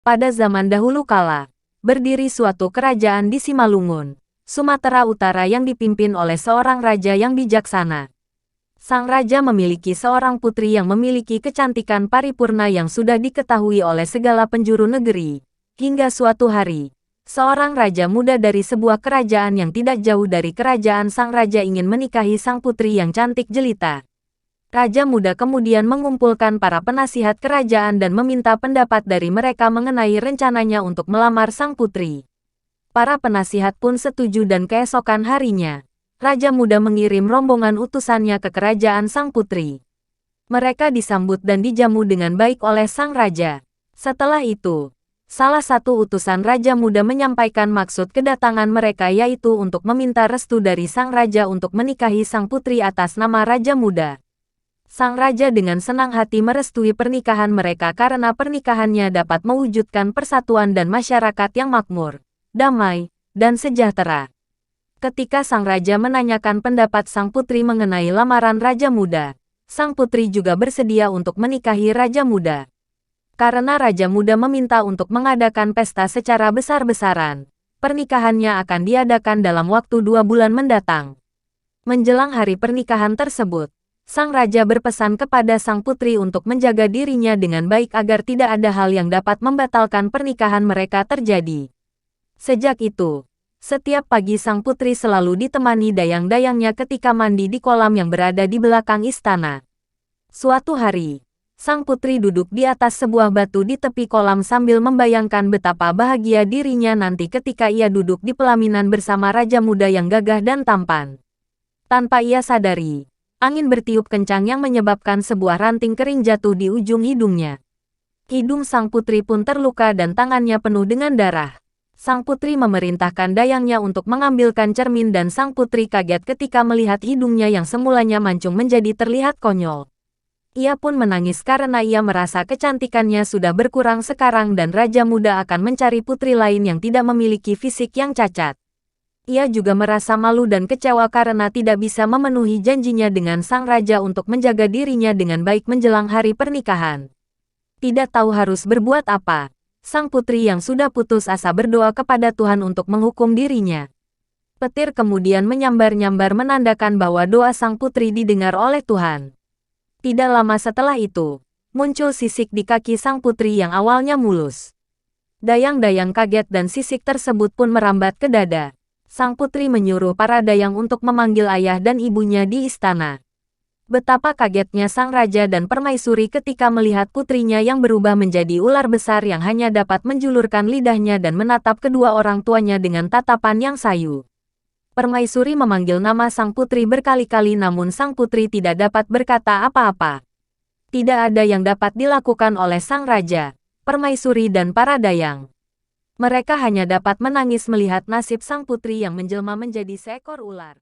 Pada zaman dahulu kala, berdiri suatu kerajaan di Simalungun, Sumatera Utara yang dipimpin oleh seorang raja yang bijaksana. Sang raja memiliki seorang putri yang memiliki kecantikan paripurna yang sudah diketahui oleh segala penjuru negeri. Hingga suatu hari, seorang raja muda dari sebuah kerajaan yang tidak jauh dari kerajaan sang raja ingin menikahi sang putri yang cantik jelita. Raja muda kemudian mengumpulkan para penasihat kerajaan dan meminta pendapat dari mereka mengenai rencananya untuk melamar sang putri. Para penasihat pun setuju dan keesokan harinya, Raja muda mengirim rombongan utusannya ke kerajaan sang putri. Mereka disambut dan dijamu dengan baik oleh sang raja. Setelah itu, salah satu utusan raja muda menyampaikan maksud kedatangan mereka yaitu untuk meminta restu dari sang raja untuk menikahi sang putri atas nama raja muda. Sang raja dengan senang hati merestui pernikahan mereka karena pernikahannya dapat mewujudkan persatuan dan masyarakat yang makmur, damai, dan sejahtera. Ketika sang raja menanyakan pendapat sang putri mengenai lamaran raja muda, sang putri juga bersedia untuk menikahi raja muda. Karena raja muda meminta untuk mengadakan pesta secara besar-besaran, pernikahannya akan diadakan dalam waktu 2 bulan mendatang. Menjelang hari pernikahan tersebut, sang raja berpesan kepada sang putri untuk menjaga dirinya dengan baik agar tidak ada hal yang dapat membatalkan pernikahan mereka terjadi. Sejak itu, setiap pagi sang putri selalu ditemani dayang-dayangnya ketika mandi di kolam yang berada di belakang istana. Suatu hari, sang putri duduk di atas sebuah batu di tepi kolam sambil membayangkan betapa bahagia dirinya nanti ketika ia duduk di pelaminan bersama raja muda yang gagah dan tampan. Tanpa ia sadari, angin bertiup kencang yang menyebabkan sebuah ranting kering jatuh di ujung hidungnya. Hidung sang putri pun terluka dan tangannya penuh dengan darah. Sang putri memerintahkan dayangnya untuk mengambilkan cermin dan sang putri kaget ketika melihat hidungnya yang semulanya mancung menjadi terlihat konyol. Ia pun menangis karena ia merasa kecantikannya sudah berkurang sekarang dan raja muda akan mencari putri lain yang tidak memiliki fisik yang cacat. Ia juga merasa malu dan kecewa karena tidak bisa memenuhi janjinya dengan sang raja untuk menjaga dirinya dengan baik menjelang hari pernikahan. Tidak tahu harus berbuat apa, sang putri yang sudah putus asa berdoa kepada Tuhan untuk menghukum dirinya. Petir kemudian menyambar-nyambar menandakan bahwa doa sang putri didengar oleh Tuhan. Tidak lama setelah itu, muncul sisik di kaki sang putri yang awalnya mulus. Dayang-dayang kaget dan sisik tersebut pun merambat ke dada. Sang putri menyuruh para dayang untuk memanggil ayah dan ibunya di istana. Betapa kagetnya sang raja dan permaisuri ketika melihat putrinya yang berubah menjadi ular besar yang hanya dapat menjulurkan lidahnya dan menatap kedua orang tuanya dengan tatapan yang sayu. Permaisuri memanggil nama sang putri berkali-kali namun sang putri tidak dapat berkata apa-apa. Tidak ada yang dapat dilakukan oleh sang raja, permaisuri dan para dayang. Mereka hanya dapat menangis melihat nasib sang putri yang menjelma menjadi seekor ular.